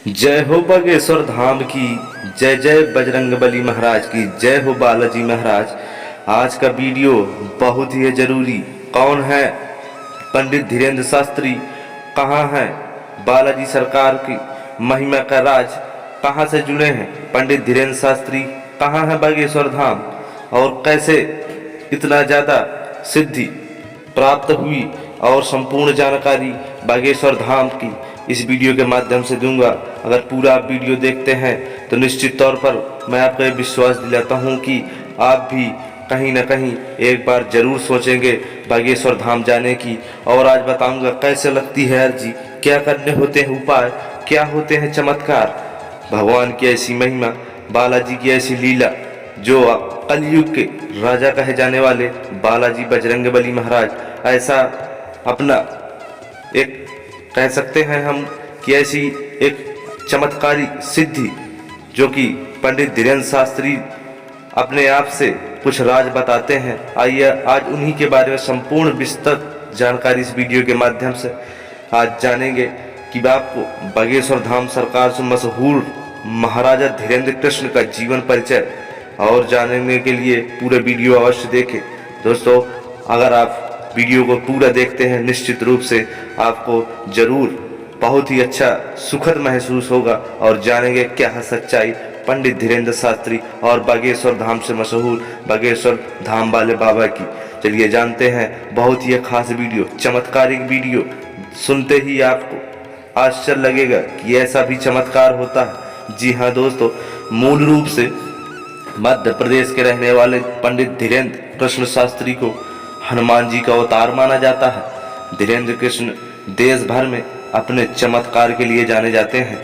जय हो बागेश्वर धाम की, जय जय बजरंगबली महाराज की, जय हो बालाजी महाराज। आज का वीडियो बहुत ही जरूरी। कौन है पंडित धीरेन्द्र शास्त्री, कहाँ है बालाजी सरकार की महिमा का राज, कहाँ से जुड़े हैं पंडित धीरेन्द्र शास्त्री, कहाँ है बागेश्वर धाम और कैसे इतना ज़्यादा सिद्धि प्राप्त हुई और संपूर्ण जानकारी बागेश्वर धाम की इस वीडियो के माध्यम से दूंगा। अगर पूरा आप वीडियो देखते हैं तो निश्चित तौर पर मैं आपको विश्वास दिलाता हूं कि आप भी कहीं ना कहीं एक बार जरूर सोचेंगे बागेश्वर धाम जाने की। और आज बताऊंगा कैसे लगती है अर्जी, क्या करने होते हैं उपाय, क्या होते हैं चमत्कार, भगवान की ऐसी महिमा, बालाजी की ऐसी लीला, जो कलयुग के राजा कहे जाने वाले बालाजी बजरंगबली महाराज ऐसा अपना एक कह सकते हैं हम कि ऐसी एक चमत्कारी सिद्धि जो कि पंडित धीरेन्द्र शास्त्री अपने आप से कुछ राज बताते हैं। आइए आज उन्हीं के बारे में संपूर्ण विस्तृत जानकारी इस वीडियो के माध्यम से आज जानेंगे कि आपको बागेश्वर धाम सरकार से मशहूर महाराजा धीरेन्द्र कृष्ण का जीवन परिचय और जानने के लिए पूरे वीडियो अवश्य देखें। दोस्तों, अगर आप वीडियो को पूरा देखते हैं निश्चित रूप से आपको जरूर बहुत ही अच्छा सुखद महसूस होगा और जानेंगे क्या है सच्चाई पंडित धीरेन्द्र शास्त्री और बागेश्वर धाम से मशहूर बागेश्वर धाम वाले बाबा की। चलिए जानते हैं। बहुत ही खास वीडियो, चमत्कारिक वीडियो, सुनते ही आपको आश्चर्य लगेगा कि ऐसा भी चमत्कार होता है। जी हाँ दोस्तों, मूल रूप से मध्य प्रदेश के रहने वाले पंडित धीरेन्द्र कृष्ण शास्त्री को हनुमान जी का अवतार माना जाता है। धीरेन्द्र कृष्ण देश भर में अपने चमत्कार के लिए जाने जाते हैं।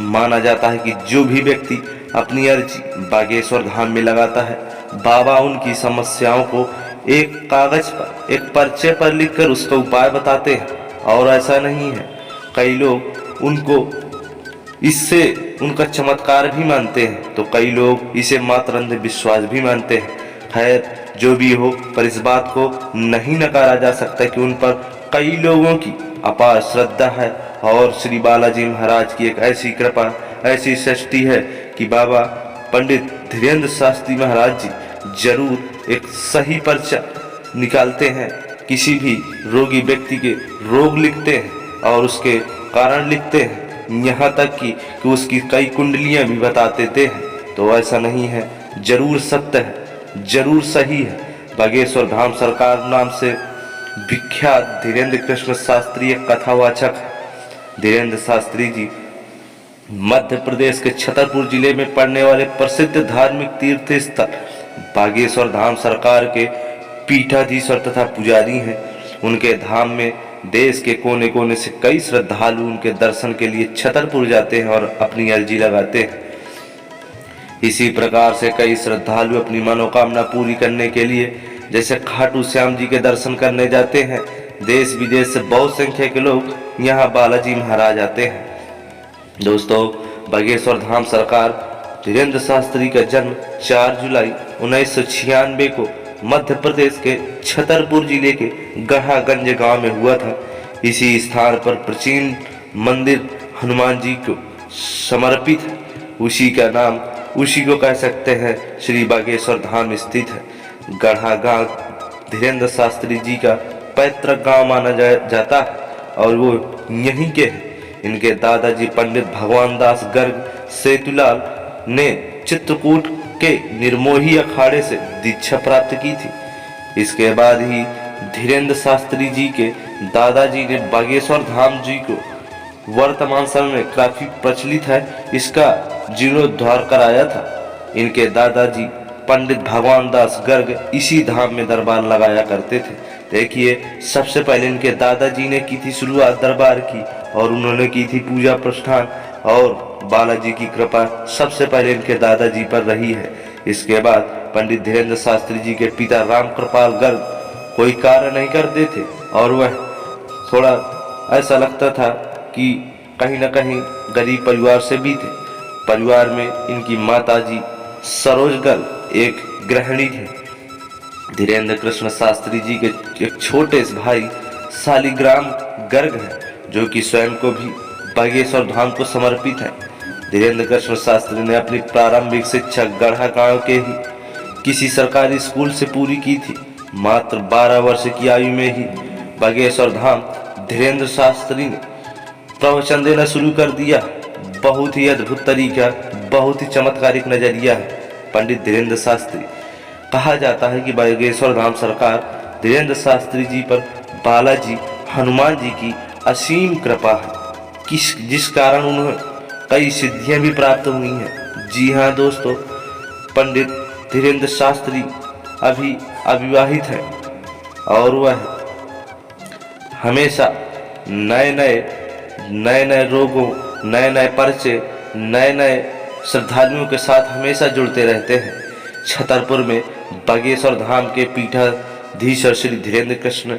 माना जाता है कि जो भी व्यक्ति अपनी अर्जी बागेश्वर धाम में लगाता है, बाबा उनकी समस्याओं को एक कागज पर, एक पर्चे पर लिखकर उसका उपाय बताते हैं। और ऐसा नहीं है, कई लोग उनको इससे उनका चमत्कार भी मानते हैं तो कई लोग इसे मात्र अंधविश्वास भी मानते हैं। खैर जो भी हो, पर इस बात को नहीं नकारा जा सकता कि उन पर कई लोगों की अपार श्रद्धा है और श्री बालाजी महाराज की एक ऐसी कृपा, ऐसी सृष्टि है कि बाबा पंडित धीरेन्द्र शास्त्री महाराज जी जरूर एक सही पर्चा निकालते हैं। किसी भी रोगी व्यक्ति के रोग लिखते हैं और उसके कारण लिखते हैं, यहाँ तक कि उसकी कई कुंडलियाँ भी बता देते हैं। तो ऐसा नहीं है, जरूर सत्य है, जरूर सही है। बागेश्वर धाम सरकार नाम से विख्यात धीरेन्द्र कृष्ण शास्त्री एक कथावाचक है। धीरेन्द्र शास्त्री जी मध्य प्रदेश के छतरपुर जिले में पड़ने वाले प्रसिद्ध धार्मिक तीर्थ स्थल बागेश्वर धाम सरकार के पीठाधीश्वर तथा पुजारी हैं। उनके धाम में देश के कोने कोने से कई श्रद्धालु उनके दर्शन के लिए छतरपुर जाते हैं और अपनी अर्जी लगाते हैं। इसी प्रकार से कई श्रद्धालु अपनी मनोकामना पूरी करने के लिए जैसे खाटू श्याम जी के दर्शन करने जाते हैं। देश विदेश से बहुत संख्या के लोग यहाँ बालाजी महाराज आते हैं। दोस्तों, बागेश्वर धाम सरकार धीरेन्द्र शास्त्री का जन्म 4 जुलाई 1996 को मध्य प्रदेश के छतरपुर जिले के गढ़ागंज गांव में हुआ था। इसी स्थान पर प्राचीन मंदिर हनुमान जी को समर्पित है। उसी को कह सकते हैं श्री बागेश्वर धाम स्थित है। गढ़ा गांव धीरेन्द्र शास्त्री जी का पैतृक गांव माना जाता है और वो यहीं के हैं। इनके दादाजी पंडित भगवान दास गर्ग सेतुलाल ने चित्रकूट के निर्मोही अखाड़े से दीक्षा प्राप्त की थी। इसके बाद ही धीरेन्द्र शास्त्री जी के दादाजी ने बागेश्वर धाम जी को वर्तमान समय में काफी प्रचलित है, इसका जीर्णोद्धार कराया था। इनके दादाजी पंडित भगवान दास गर्ग इसी धाम में दरबार लगाया करते थे। देखिए, सबसे पहले इनके दादाजी ने की थी शुरुआत दरबार की और उन्होंने की थी पूजा प्रस्थान, और बालाजी की कृपा सबसे पहले इनके दादाजी पर रही है। इसके बाद पंडित धीरेन्द्र शास्त्री जी के पिता राम कृपाल गर्ग कोई कार्य नहीं करते थे और वह थोड़ा ऐसा लगता था कि कहीं न कहीं गरीब परिवार से भी थे। परिवार में इनकी माताजी सरोज गर्ग एक गृहिणी थे। धीरेन्द्र कृष्ण शास्त्री जी के एक छोटे भाई शालिग्राम गर्ग है जो कि स्वयं को भी बागेश्वर धाम को समर्पित है। धीरेन्द्र कृष्ण शास्त्री ने अपनी प्रारंभिक शिक्षा गढ़ा गांव के ही किसी सरकारी स्कूल से पूरी की थी। मात्र 12 वर्ष की आयु में ही बागेश्वर धाम धीरेन्द्र शास्त्री ने प्रवचन देना शुरू कर दिया। बहुत ही अद्भुत तरीका, बहुत ही चमत्कारिक नजरिया है पंडित धीरेन्द्र शास्त्री। कहा जाता है कि बागेश्वर धाम सरकार धीरेन्द्र शास्त्री जी पर बालाजी हनुमान जी की असीम कृपा है, जिस कारण उन्हें कई सिद्धियां भी प्राप्त हुई हैं। जी हाँ दोस्तों, पंडित धीरेन्द्र शास्त्री अभी अविवाहित है और वह हमेशा नए नए रोगों, नए नए परिचय, नए नए श्रद्धालुओं के साथ हमेशा जुड़ते रहते हैं। छतरपुर में बागेश्वर धाम के पीठाधीश्वर श्री धीरेन्द्र कृष्ण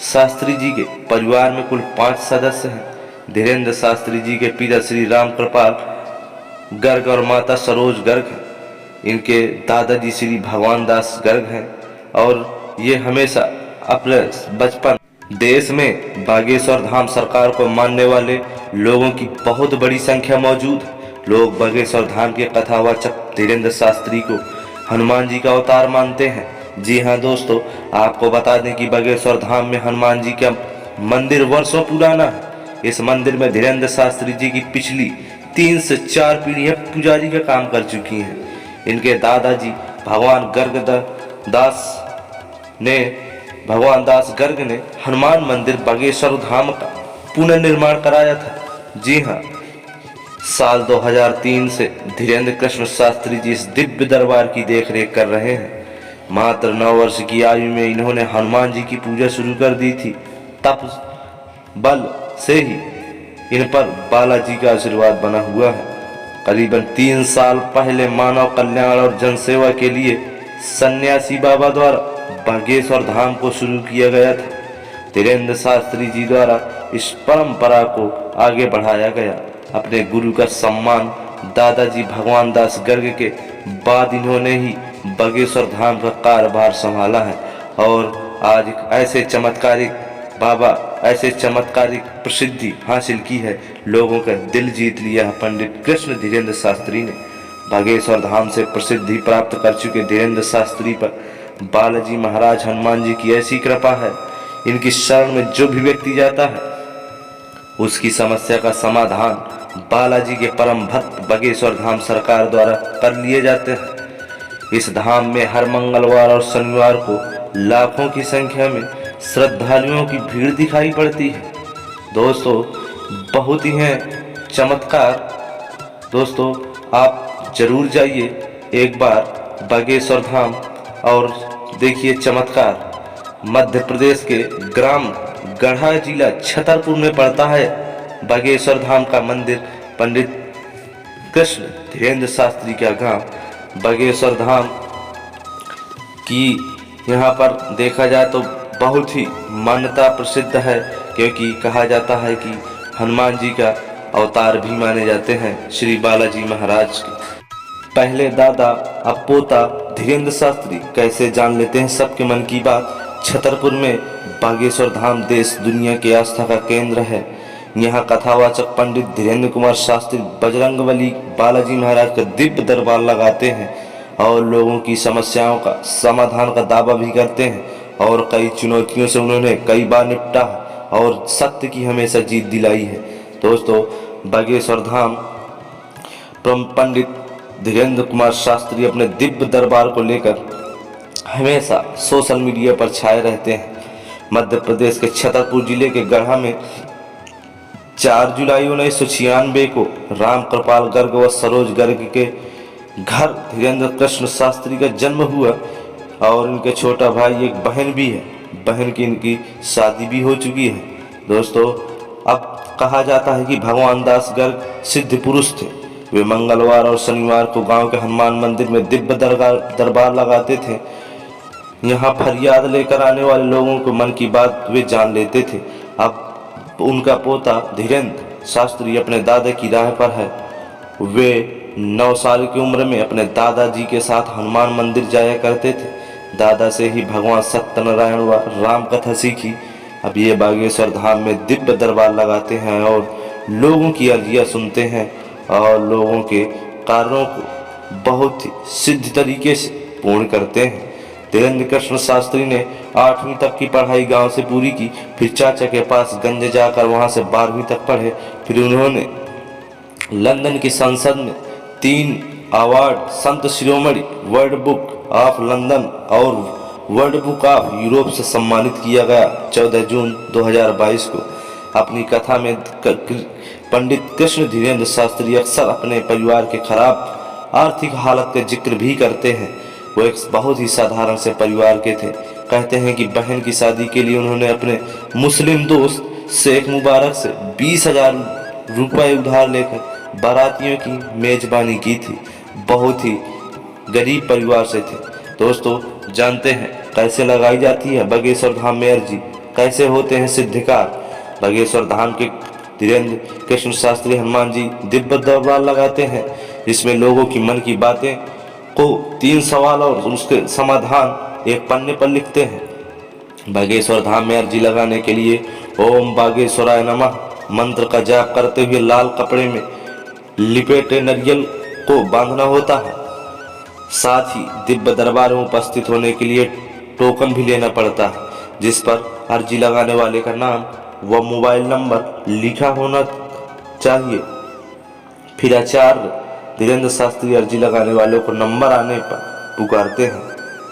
शास्त्री जी के परिवार में कुल 5 सदस्य हैं। धीरेन्द्र शास्त्री जी के पिता श्री राम कृपाल गर्ग और माता सरोज गर्ग हैं। इनके दादाजी श्री भगवान दास गर्ग हैं और ये हमेशा अपने बचपन देश में बागेश्वर धाम सरकार को मानने वाले लोगों की बहुत बड़ी संख्या मौजूद है। लोग बागेश्वर धाम के कथावाचक धीरेन्द्र शास्त्री को हनुमान जी का अवतार मानते हैं। जी हाँ दोस्तों, आपको बता दें कि बागेश्वर धाम में हनुमान जी का मंदिर वर्षों पुराना है। इस मंदिर में धीरेन्द्र शास्त्री जी की पिछली 3 से 4 पीढ़ियां पुजारी का काम कर चुकी हैं। इनके दादाजी भगवान दास गर्ग ने हनुमान मंदिर बागेश्वर धाम का पुनर्निर्माण कराया था। जी हाँ, साल 2003 से धीरेन्द्र कृष्ण शास्त्री जी इस दिव्य दरबार की देखरेख कर रहे हैं। मात्र 9 वर्ष की आयु में इन्होंने हनुमान जी की पूजा शुरू कर दी थी। तब बल से ही इन पर बालाजी का आशीर्वाद बना हुआ है। करीबन 3 साल पहले मानव कल्याण और जनसेवा के लिए सन्यासी बाबा द्वारा बागेश्वर धाम को शुरू किया गया था। धीरेन्द्र शास्त्री जी द्वारा इस परंपरा को आगे बढ़ाया गया। अपने गुरु का सम्मान दादाजी भगवान दास गर्ग के बाद इन्होंने ही बागेश्वर धाम का कार्यभार संभाला है और आज ऐसे चमत्कारिक प्रसिद्धि हासिल की है। लोगों का दिल जीत लिया है पंडित कृष्ण धीरेन्द्र शास्त्री ने। बागेश्वर धाम से प्रसिद्धि प्राप्त कर चुके धीरेन्द्र शास्त्री पर बालाजी महाराज हनुमान जी की ऐसी कृपा है, इनकी शरण में जो भी व्यक्ति जाता है उसकी समस्या का समाधान बालाजी के परम भक्त बागेश्वर धाम सरकार द्वारा कर लिए जाते हैं। इस धाम में हर मंगलवार और शनिवार को लाखों की संख्या में श्रद्धालुओं की भीड़ दिखाई पड़ती है। दोस्तों, बहुत ही है चमत्कार। दोस्तों, आप जरूर जाइए एक बार बागेश्वर धाम और देखिए चमत्कार। मध्य प्रदेश के ग्राम गढ़ा जिला छतरपुर में पड़ता है बागेश्वर धाम का मंदिर। पंडित कृष्ण धीरेन्द्र शास्त्री का गांव बागेश्वर धाम की यहाँ पर देखा जाए तो बहुत ही मान्यता प्रसिद्ध है, क्योंकि कहा जाता है कि हनुमान जी का अवतार भी माने जाते हैं श्री बालाजी महाराज के। पहले दादा अब पोता धीरेन्द्र शास्त्री कैसे जान लेते हैं सबके मन की बात। छतरपुर में बागेश्वर धाम देश दुनिया की आस्था का केंद्र है। यहाँ कथावाचक पंडित धीरेन्द्र कुमार शास्त्री बजरंगबली बालाजी महाराज का दिव्य दरबार लगाते हैं और लोगों की समस्याओं का समाधान का दावा भी करते हैं और कई चुनौतियों से उन्होंने कई बार निपटा और सत्य की हमेशा जीत दिलाई है। दोस्तों, बागेश्वर धाम पंडित धीरेन्द्र कुमार शास्त्री अपने दिव्य दरबार को लेकर हमेशा सोशल मीडिया पर छाए रहते हैं। मध्य प्रदेश के छतरपुर जिले के गढ़ा में 4 जुलाई 1996 को राम कृपाल गर्ग व सरोज गर्ग के घर धीरेन्द्र कृष्ण शास्त्री का जन्म हुआ और इनके छोटा भाई एक बहन भी है। बहन की इनकी शादी भी हो चुकी है। दोस्तों, अब कहा जाता है कि भगवान दास गर्ग सिद्ध पुरुष थे। वे मंगलवार और शनिवार को गांव के हनुमान मंदिर में दिव्य दरबार लगाते थे। यहाँ फरियाद लेकर आने वाले लोगों को मन की बात वे जान लेते थे। अब उनका पोता धीरेन्द्र शास्त्री अपने दादा की राह पर है। वे 9 साल की उम्र में अपने दादाजी के साथ हनुमान मंदिर जाया करते थे। दादा से ही भगवान सत्यनारायण व राम कथा सीखी। अब ये बागेश्वर धाम में दिव्य दरबार लगाते हैं और लोगों की अर्जियां सुनते हैं और लोगों के कार्यों को बहुत ही सिद्ध तरीके से पूर्ण करते हैं। धीरेन्द्र कृष्ण शास्त्री ने 8वीं तक की पढ़ाई गांव से पूरी की, फिर चाचा के पास गंज जाकर वहां से 12वीं तक पढ़े। फिर उन्होंने लंदन की संसद में 3 award, Sant Shiromani, world book of London और वर्ल्ड बुक ऑफ यूरोप से सम्मानित किया गया। 14 जून 2022 को अपनी कथा में पंडित कृष्ण धीरेन्द्र शास्त्री अक्सर अपने परिवार के खराब आर्थिक हालत का जिक्र भी करते हैं। वो एक बहुत ही साधारण से परिवार के थे। कहते हैं कि बहन की शादी के लिए उन्होंने अपने मुस्लिम दोस्त शेख मुबारक से 20,000 रुपए उधार लेकर बारातियों की मेजबानी की थी। बहुत ही गरीब परिवार से थे। दोस्तों, जानते हैं कैसे लगाई जाती है बागेश्वर धाम में अर्जी, कैसे होते हैं सिद्धकार। बागेश्वर धाम के धीरेन्द्र कृष्ण शास्त्री हनुमान जी दिव्य दरबार लगाते हैं, जिसमें लोगों की मन की बातें को 3 सवाल और उसके समाधान एक पन्ने पर लिखते हैं। बागेश्वर धाम में अर्जी लगाने के लिए ओम बागेश्वराय नमः मंत्र का जाप करते हुए लाल कपड़े में लिपेटे नारियल को बांधना होता है। साथ ही दिव्य दरबार में उपस्थित होने के लिए टोकन भी लेना पड़ता है, जिस पर अर्जी लगाने वाले का नाम व मोबाइल नंबर लिखा होना चाहिए। फिर आचार्य धीरेन्द्र शास्त्री अर्जी लगाने वालों को नंबर आने पर पुकारते हैं।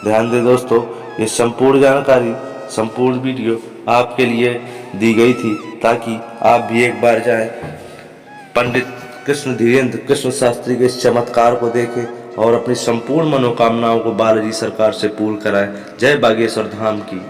ध्यान दें दोस्तों, ये संपूर्ण जानकारी, संपूर्ण वीडियो आपके लिए दी गई थी ताकि आप भी एक बार जाएं, पंडित कृष्ण धीरेन्द्र कृष्ण शास्त्री के इस चमत्कार को देखें और अपनी संपूर्ण मनोकामनाओं को बालाजी सरकार से पूर्ण कराएं। जय बागेश्वर धाम की।